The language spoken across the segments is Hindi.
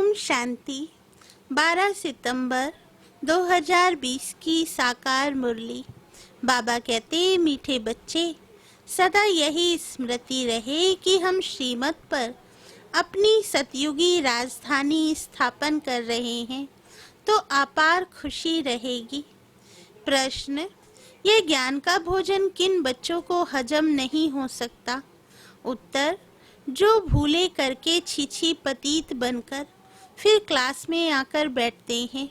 ओम शांति। 12 सितंबर 2020 की साकार मुरली। बाबा कहते, मीठे बच्चे, सदा यही स्मृति रहे कि हम श्रीमत पर अपनी सतयुगी राजधानी स्थापन कर रहे हैं, तो अपार खुशी रहेगी। प्रश्न: यह ज्ञान का भोजन किन बच्चों को हजम नहीं हो सकता? उत्तर: जो भूले करके छीछी पतीत बनकर फिर क्लास में आकर बैठते हैं,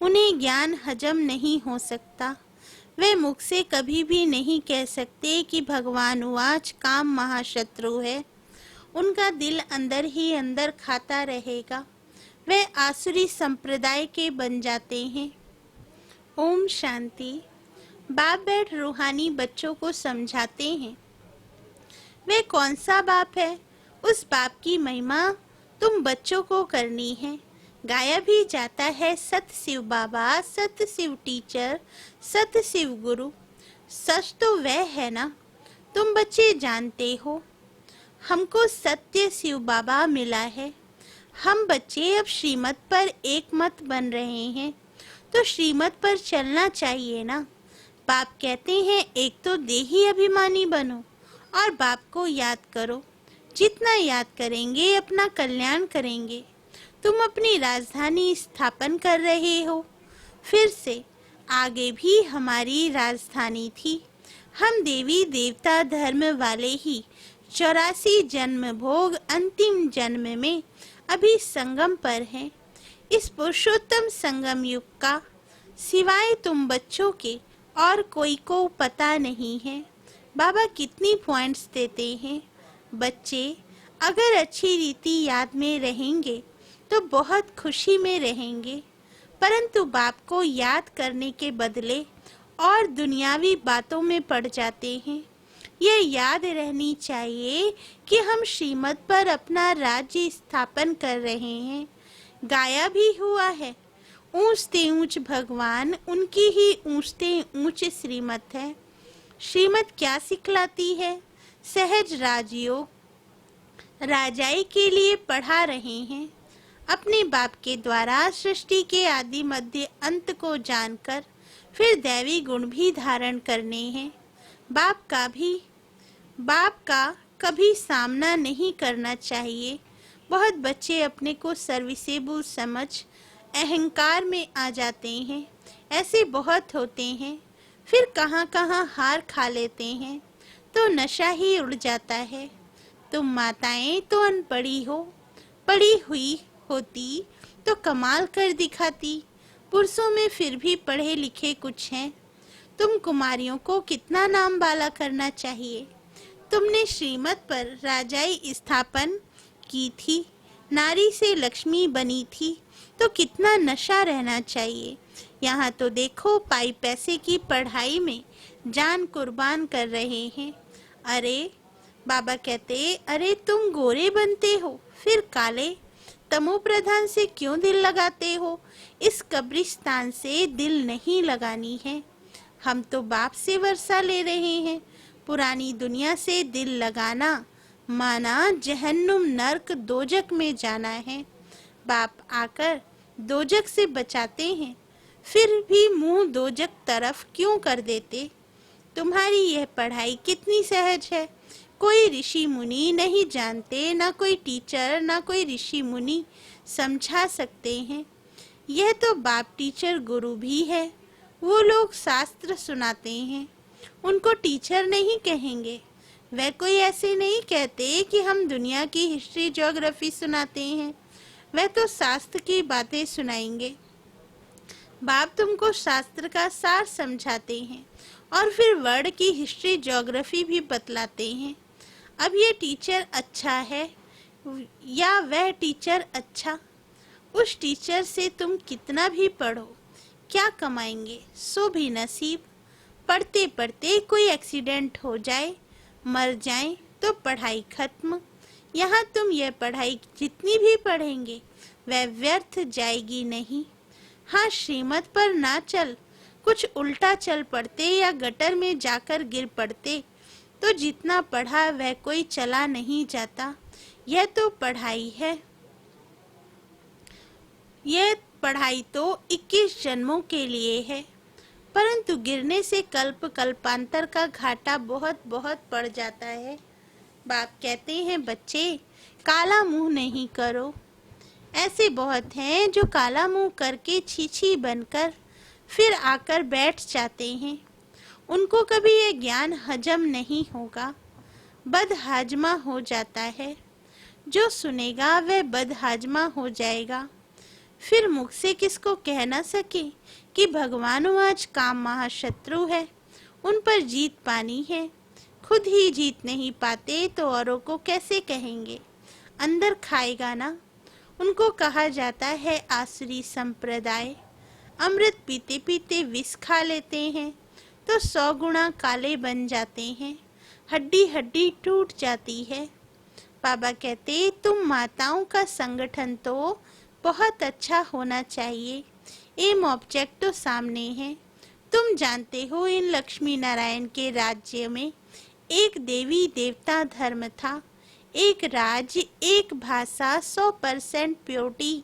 उन्हें ज्ञान हजम नहीं हो सकता। वे मुख से कभी भी नहीं कह सकते कि भगवान उवाच, काम महाशत्रु है। उनका दिल अंदर ही अंदर खाता रहेगा। वे आसुरी संप्रदाय के बन जाते हैं। ओम शांति। बाप बैठ रूहानी बच्चों को समझाते हैं। वे कौन सा बाप है? उस बाप की महिमा तुम बच्चों को करनी है। गाया भी जाता है, सत शिव बाबा, सत शिव टीचर, सत शिव गुरु। सच तो वह है ना, तुम बच्चे जानते हो। हमको सत्य शिव बाबा मिला है। हम बच्चे अब श्रीमत पर एक मत बन रहे हैं, तो श्रीमत पर चलना चाहिए ना। बाप कहते हैं, एक तो देही अभिमानी बनो और बाप को याद करो। जितना याद करेंगे अपना कल्याण करेंगे। तुम अपनी राजधानी स्थापन कर रहे हो। फिर से आगे भी हमारी राजधानी थी। हम देवी देवता धर्म वाले ही 84 जन्म भोग अंतिम जन्म में अभी संगम पर हैं। इस पुरुषोत्तम संगम युग का सिवाय तुम बच्चों के और कोई को पता नहीं है। बाबा कितनी पॉइंट्स देते हैं। बच्चे अगर अच्छी रीति याद में रहेंगे तो बहुत खुशी में रहेंगे, परंतु बाप को याद करने के बदले और दुनियावी बातों में पड़ जाते हैं। यह याद रहनी चाहिए कि हम श्रीमत पर अपना राज्य स्थापन कर रहे हैं। गाया भी हुआ है, ऊंचते ऊंच भगवान, उनकी ही ऊंचते ऊंच श्रीमत है। श्रीमत क्या सिखलाती है? सहज राजयोग राजाई के लिए पढ़ा रहे हैं। अपने बाप के द्वारा सृष्टि के आदि मध्य अंत को जानकर फिर दैवी गुण भी धारण करने हैं। बाप का कभी सामना नहीं करना चाहिए। बहुत बच्चे अपने को सर्विसेबल समझ अहंकार में आ जाते हैं। ऐसे बहुत होते हैं, फिर कहाँ कहाँ हार खा लेते हैं, तो नशा ही उड़ जाता है। तुम माताएं तो अनपढ़ी हो, पढ़ी हुई होती तो कमाल कर दिखाती। पुरुषों में फिर भी पढ़े लिखे कुछ हैं। तुम कुमारियों को कितना नाम बाला करना चाहिए। तुमने श्रीमत पर राजाई स्थापन की थी, नारी से लक्ष्मी बनी थी, तो कितना नशा रहना चाहिए। यहाँ तो देखो, पाई पैसे की पढ़ाई में जान कुर्बान कर रहे हैं। अरे बाबा कहते, अरे तुम गोरे बनते हो फिर काले, तमो प्रधान से क्यों दिल लगाते हो? इस कब्रिस्तान से दिल नहीं लगानी है। हम तो बाप से वर्षा ले रहे हैं। पुरानी दुनिया से दिल लगाना माना जहन्नुम नरक दोजक में जाना है। बाप आकर दोजक से बचाते हैं, फिर भी मुंह दोजक तरफ क्यों कर देते? तुम्हारी यह पढ़ाई कितनी सहज है। कोई ऋषि मुनि नहीं जानते, ना कोई टीचर, ना कोई ऋषि मुनि समझा सकते हैं। यह तो बाप टीचर गुरु भी है। वो लोग शास्त्र सुनाते हैं, उनको टीचर नहीं कहेंगे। वह कोई ऐसे नहीं कहते कि हम दुनिया की हिस्ट्री ज्योग्राफी सुनाते हैं। वह तो शास्त्र की बातें सुनाएंगे। बाप तुमको शास्त्र का सार समझाते हैं और फिर वर्ड की हिस्ट्री ज्योग्राफी भी बतलाते हैं। अब ये टीचर अच्छा है या वह टीचर अच्छा? उस टीचर से तुम कितना भी पढ़ो, क्या कमाएंगे? सो भी नसीब। पढ़ते पढ़ते कोई एक्सीडेंट हो जाए, मर जाए, तो पढ़ाई खत्म। यहाँ तुम यह पढ़ाई जितनी भी पढ़ेंगे वह व्यर्थ जाएगी नहीं। हाँ, श्रीमत पर ना चल कुछ उल्टा चल पड़ते या गटर में जाकर गिर पड़ते तो जितना पढ़ा वह कोई चला नहीं जाता। यह तो पढ़ाई है। यह पढ़ाई तो 21 जन्मों के लिए है, परंतु गिरने से कल्प कल्पांतर का घाटा बहुत बहुत पड़ जाता है। बाप कहते हैं बच्चे, काला मुंह नहीं करो। ऐसे बहुत हैं जो काला मुंह करके छीछी बनकर फिर आकर बैठ जाते हैं। उनको कभी ये ज्ञान हजम नहीं होगा, बदहाजमा हो जाता है। जो सुनेगा वह बदहाजमा हो जाएगा। फिर मुख से किसको कह ना सके कि भगवान आज काम महाशत्रु है, उन पर जीत पानी है। खुद ही जीत नहीं पाते तो औरों को कैसे कहेंगे? अंदर खाएगा ना। उनको कहा जाता है आसुरी संप्रदाय। अमृत पीते पीते विष खा लेते हैं तो 100 गुना काले बन जाते हैं, हड्डी हड्डी टूट जाती है। बाबा कहते तुम माताओं का संगठन तो बहुत अच्छा होना चाहिए। एम ऑब्जेक्ट तो सामने है। तुम जानते हो इन लक्ष्मी नारायण के राज्य में एक देवी देवता धर्म था, एक राज्य, एक भाषा, 100% प्योरिटी,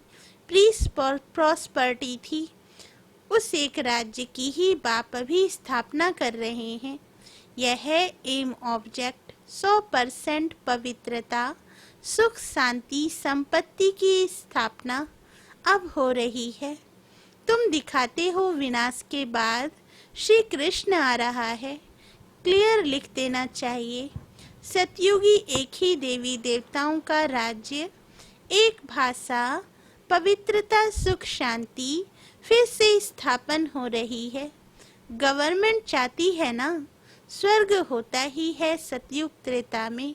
पीस प्रॉस्पर्टी थी। उस एक राज्य की ही बाप अभी स्थापना कर रहे हैं। यह है एम ऑब्जेक्ट, 100% पवित्रता, सुख, शांति, संपत्ति की स्थापना अब हो रही है। तुम दिखाते हो विनाश के बाद श्री कृष्ण आ रहा है। क्लियर लिख देना चाहिए। सतयुगी एक ही देवी देवताओं का राज्य, एक भाषा, पवित्रता, सुख, शांति फिर से स्थापन हो रही है। गवर्नमेंट चाहती है ना, स्वर्ग होता ही है सतयुग त्रेता में,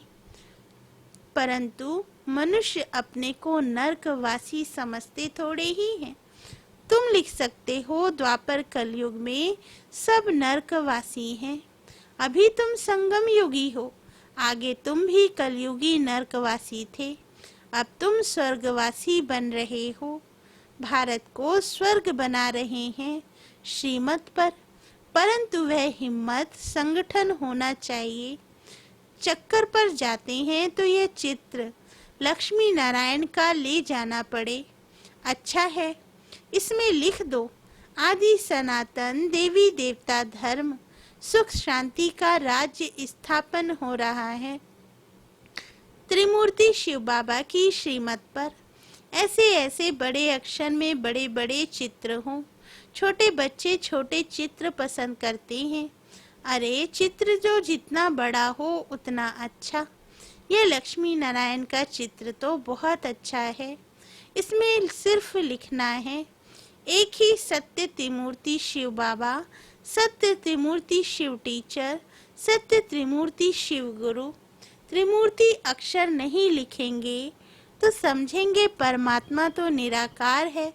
परंतु मनुष्य अपने को नरकवासी समझते थोड़े ही हैं। तुम लिख सकते हो द्वापर कलयुग में सब नरकवासी हैं। अभी तुम संगम युगी हो, आगे तुम भी कलयुगी नरकवासी थे, अब तुम स्वर्गवासी बन रहे हो। भारत को स्वर्ग बना रहे हैं श्रीमत पर, परंतु वह हिम्मत संगठन होना चाहिए। चक्कर पर जाते हैं तो यह चित्र लक्ष्मी नारायण का ले जाना पड़े। अच्छा है, इसमें लिख दो आदि सनातन देवी देवता धर्म, सुख शांति का राज्य स्थापन हो रहा है। त्रिमूर्ति शिव बाबा की श्रीमत पर ऐसे ऐसे बड़े अक्षर में बड़े बड़े चित्र हों। छोटे बच्चे छोटे चित्र पसंद करते हैं। अरे चित्र जो जितना बड़ा हो उतना अच्छा। यह लक्ष्मी नारायण का चित्र तो बहुत अच्छा है। इसमें सिर्फ लिखना है एक ही सत्य त्रिमूर्ति शिव बाबा, सत्य त्रिमूर्ति शिव टीचर, सत्य त्रिमूर्ति शिव गुरु। त्रिमूर्ति अक्षर नहीं लिखेंगे तो समझेंगे परमात्मा तो निराकार है।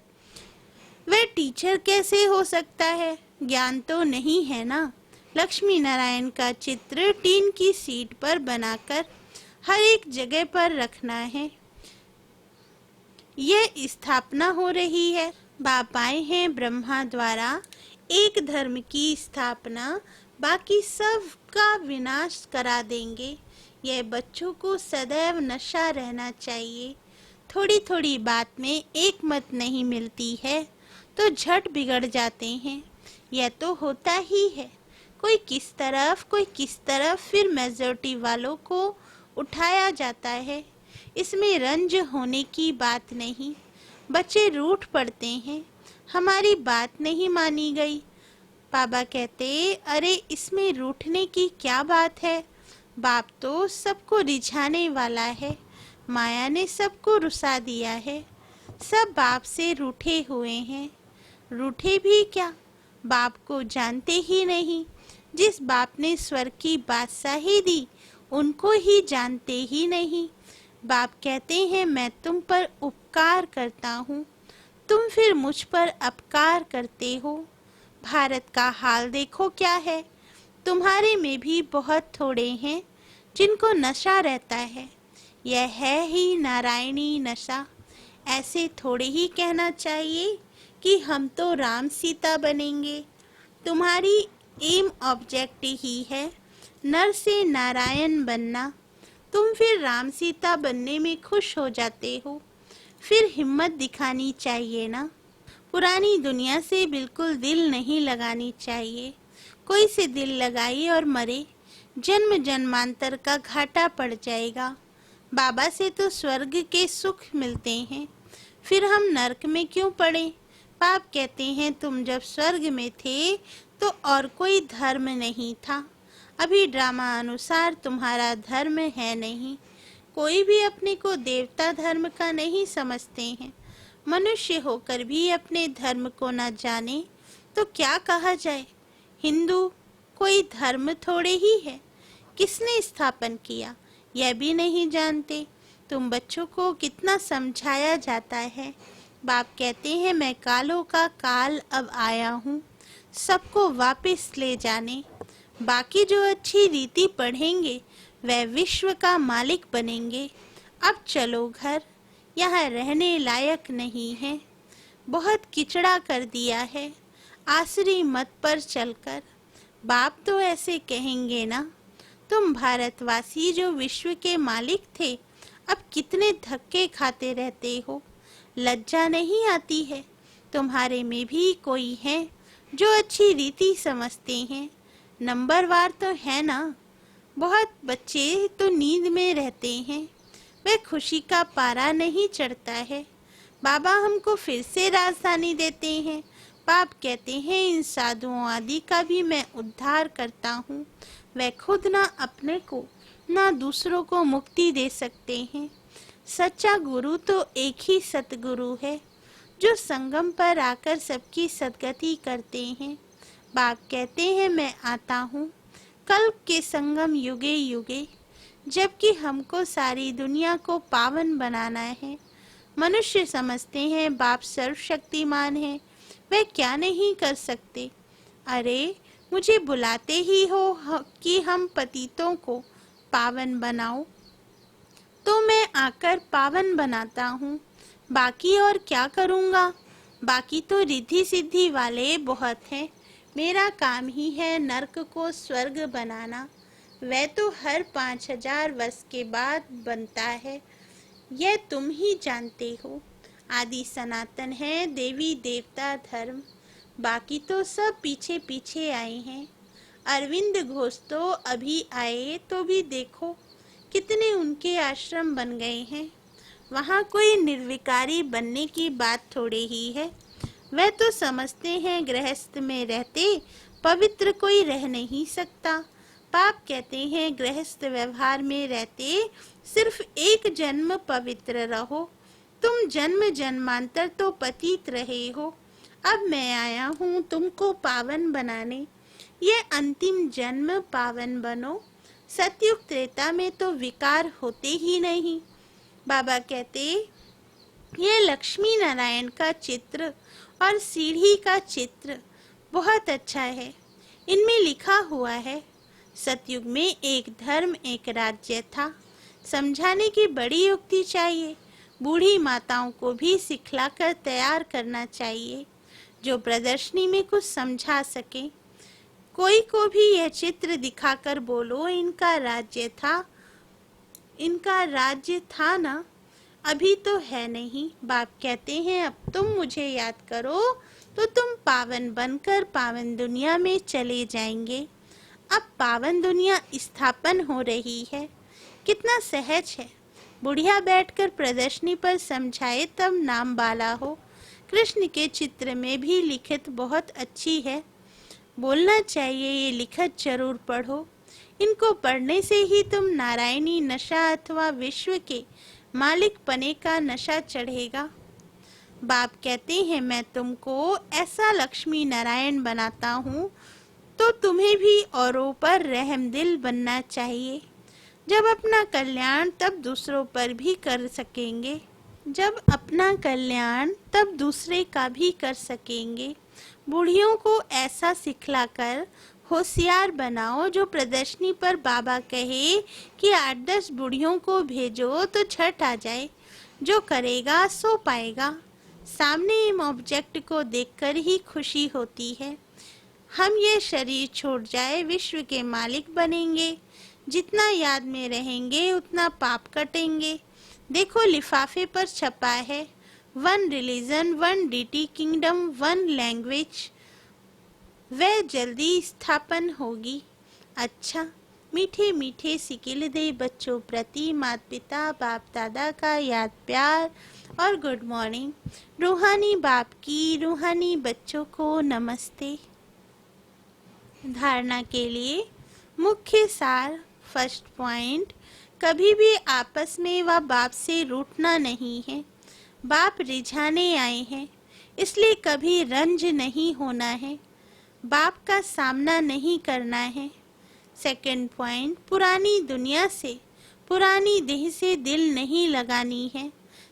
वह टीचर कैसे हो सकता है? ज्ञान तो नहीं है ना। लक्ष्मी नारायण का चित्र टीन की सीट पर बनाकर हर एक जगह पर रखना है। यह स्थापना हो रही है। बाप आए हैं ब्रह्मा द्वारा एक धर्म की स्थापना, बाकी सब का विनाश करा देंगे। यह बच्चों को सदैव नशा रहना चाहिए। थोड़ी थोड़ी बात में एक मत नहीं मिलती है तो झट बिगड़ जाते हैं। यह तो होता ही है। कोई किस तरफ फिर मेजॉरिटी वालों को उठाया जाता है। इसमें रंज होने की बात नहीं। बच्चे रूठ पड़ते हैं, हमारी बात नहीं मानी गई। बाबा कहते अरे इसमें रूठने की क्या बात है? बाप तो सबको रिझाने वाला है। माया ने सबको रुसा दिया है। सब बाप से रूठे हुए हैं। रूठे भी क्या, बाप को जानते ही नहीं। जिस बाप ने स्वर्ग की बादशाही दी उनको ही जानते ही नहीं। बाप कहते हैं मैं तुम पर उपकार करता हूँ, तुम फिर मुझ पर अपकार करते हो। भारत का हाल देखो क्या है। तुम्हारे में भी बहुत थोड़े हैं जिनको नशा रहता है। यह है ही नारायणी नशा। ऐसे थोड़े ही कहना चाहिए कि हम तो राम सीता बनेंगे। तुम्हारी एम ऑब्जेक्ट ही है नर से नारायण बनना। तुम फिर राम सीता बनने में खुश हो जाते हो। फिर हिम्मत दिखानी चाहिए ना। पुरानी दुनिया से बिल्कुल दिल नहीं लगानी चाहिए। कोई से दिल लगाई और मरे, जन्म जन्मांतर का घाटा पड़ जाएगा। बाबा से तो स्वर्ग के सुख मिलते हैं, फिर हम नरक में क्यों पड़े। पाप कहते हैं तुम जब स्वर्ग में थे तो और कोई धर्म नहीं था। अभी ड्रामा अनुसार तुम्हारा धर्म है नहीं। कोई भी अपने को देवता धर्म का नहीं समझते हैं। मनुष्य होकर भी अपने धर्म को न जाने तो क्या कहा जाए। हिंदू कोई धर्म थोड़े ही है, किसने स्थापन किया यह भी नहीं जानते। तुम बच्चों को कितना समझाया जाता है। बाप कहते हैं मैं कालों का काल अब आया हूँ, सबको वापस ले जाने। बाकी जो अच्छी रीति पढ़ेंगे वह विश्व का मालिक बनेंगे। अब चलो घर, यहाँ रहने लायक नहीं है। बहुत किचड़ा कर दिया है आसरी मत पर चलकर। बाप तो ऐसे कहेंगे ना। तुम भारतवासी जो विश्व के मालिक थे, अब कितने धक्के खाते रहते हो। लज्जा नहीं आती है। तुम्हारे में भी कोई है जो अच्छी रीति समझते हैं। नंबरवार तो है ना। बहुत बच्चे तो नींद में रहते हैं, वह खुशी का पारा नहीं चढ़ता है। बाबा हमको फिर से राजधानी देते हैं। बाप कहते हैं इन साधुओं आदि का भी मैं उद्धार करता हूँ। वह खुद ना अपने को ना दूसरों को मुक्ति दे सकते हैं। सच्चा गुरु तो एक ही सतगुरु है जो संगम पर आकर सबकी सद्गति करते हैं। बाप कहते हैं मैं आता हूँ कल्प के संगम युगे युगे, जबकि हमको सारी दुनिया को पावन बनाना है। मनुष्य समझते हैं बाप सर्वशक्तिमान है, वे क्या नहीं कर सकते। अरे मुझे बुलाते ही हो कि हम पतितों को पावन बनाओ, तो मैं आकर पावन बनाता हूँ। बाकी और क्या करूँगा। बाकी तो रिद्धि सिद्धि वाले बहुत हैं। मेरा काम ही है नरक को स्वर्ग बनाना। वह तो हर 5000 वर्ष के बाद बनता है, यह तुम ही जानते हो। आदि सनातन है देवी देवता धर्म, बाकी तो सब पीछे पीछे आए हैं। अरविंद घोष तो अभी आए तो भी देखो कितने उनके आश्रम बन गए हैं। वहाँ कोई निर्विकारी बनने की बात थोड़ी ही है। वह तो समझते हैं गृहस्थ में रहते पवित्र कोई रह नहीं सकता। पाप कहते हैं गृहस्थ व्यवहार में रहते सिर्फ एक जन्म पवित्र रहो। तुम जन्म जन्मांतर तो पतित रहे हो, अब मैं आया हूँ तुमको पावन बनाने। ये अंतिम जन्म पावन बनो। सतयुग त्रेता में तो विकार होते ही नहीं। बाबा कहते ये लक्ष्मी नारायण का चित्र और सीढ़ी का चित्र बहुत अच्छा है। इनमें लिखा हुआ है सतयुग में एक धर्म एक राज्य था। समझाने की बड़ी युक्ति चाहिए। बूढ़ी माताओं को भी सिखलाकर तैयार करना चाहिए जो प्रदर्शनी में कुछ समझा सके। कोई को भी यह चित्र दिखाकर बोलो इनका राज्य था ना। अभी तो है नहीं। बाप कहते हैं अब तुम मुझे याद करो तो तुम पावन बनकर पावन दुनिया में चले जाएंगे। अब पावन दुनिया स्थापन हो रही है। कितना सहज है। बुढ़िया बैठकर प्रदर्शनी पर समझाए तब नाम बाला हो। कृष्ण के चित्र में भी लिखित बहुत अच्छी है। बोलना चाहिए ये लिखत जरूर पढ़ो। इनको पढ़ने से ही तुम नारायणी नशा अथवा विश्व के मालिक पने का नशा चढ़ेगा। बाप कहते हैं मैं तुमको ऐसा लक्ष्मी नारायण बनाता हूँ तो तुम्हें भी औरों पर रहमदिल बनना चाहिए। जब अपना कल्याण तब दूसरों पर भी कर सकेंगे। जब अपना कल्याण तब दूसरे का भी कर सकेंगे। बूढ़ियों को ऐसा सिखलाकर होशियार बनाओ जो प्रदर्शनी पर बाबा कहे कि 8-10 बूढ़ियों को भेजो तो छठ आ जाए। जो करेगा सो पाएगा। सामने इन ऑब्जेक्ट को देखकर ही खुशी होती है। हम ये शरीर छोड़ जाए विश्व के मालिक बनेंगे। जितना याद में रहेंगे उतना पाप कटेंगे। देखो लिफाफे पर छपा है, 1 रिलीजन 1 डीटी किंगडम 1 लैंग्वेज। वह जल्दी स्थापन होगी। अच्छा, मीठे मीठे सिकिल दे बच्चों प्रति माता पिता बाप दादा का याद प्यार और गुड मॉर्निंग। रूहानी बाप की रूहानी बच्चों को नमस्ते। धारणा के लिए मुख्य सार। फर्स्ट पॉइंट, कभी भी आपस में व बाप से रूठना नहीं है। बाप रिझाने आए हैं, इसलिए कभी रंज नहीं होना है। बाप का सामना नहीं करना है। सेकंड पॉइंट, पुरानी दुनिया से पुरानी देह से दिल नहीं लगानी है।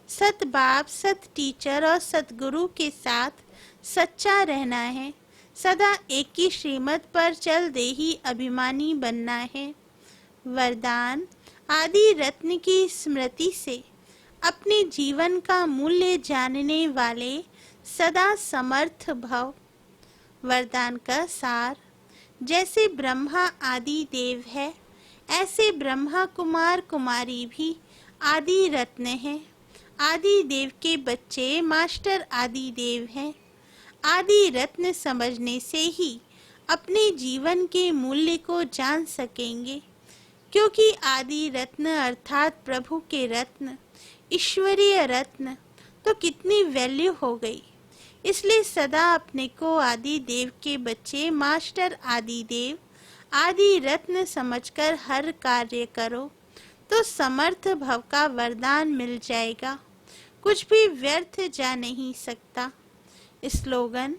सत बाप सत टीचर और सतगुरु के साथ सच्चा रहना है। सदा एक ही श्रीमत पर चल दे ही अभिमानी बनना है। वरदान, आदि रत्न की स्मृति से अपने जीवन का मूल्य जानने वाले सदा समर्थ भव। वरदान का सार, जैसे ब्रह्मा आदि देव है, ऐसे ब्रह्मा कुमार कुमारी भी आदि रत्न हैं। आदि देव के बच्चे मास्टर आदि देव हैं। आदि रत्न समझने से ही अपने जीवन के मूल्य को जान सकेंगे, क्योंकि आदि रत्न अर्थात प्रभु के रत्न, ईश्वरीय रत्न, तो कितनी वैल्यू हो गई। इसलिए सदा अपने को आदि देव के बच्चे मास्टर आदि देव आदि रत्न समझकर हर कार्य करो, तो समर्थ भव का वरदान मिल जाएगा। कुछ भी व्यर्थ जा नहीं सकता। स्लोगन,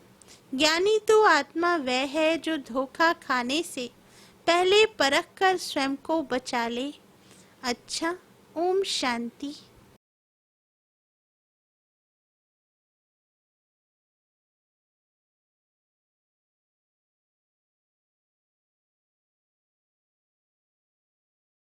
ज्ञानी तो आत्मा वह है जो धोखा खाने से पहले परख कर स्वयं को बचा ले। अच्छा, ओम शांति।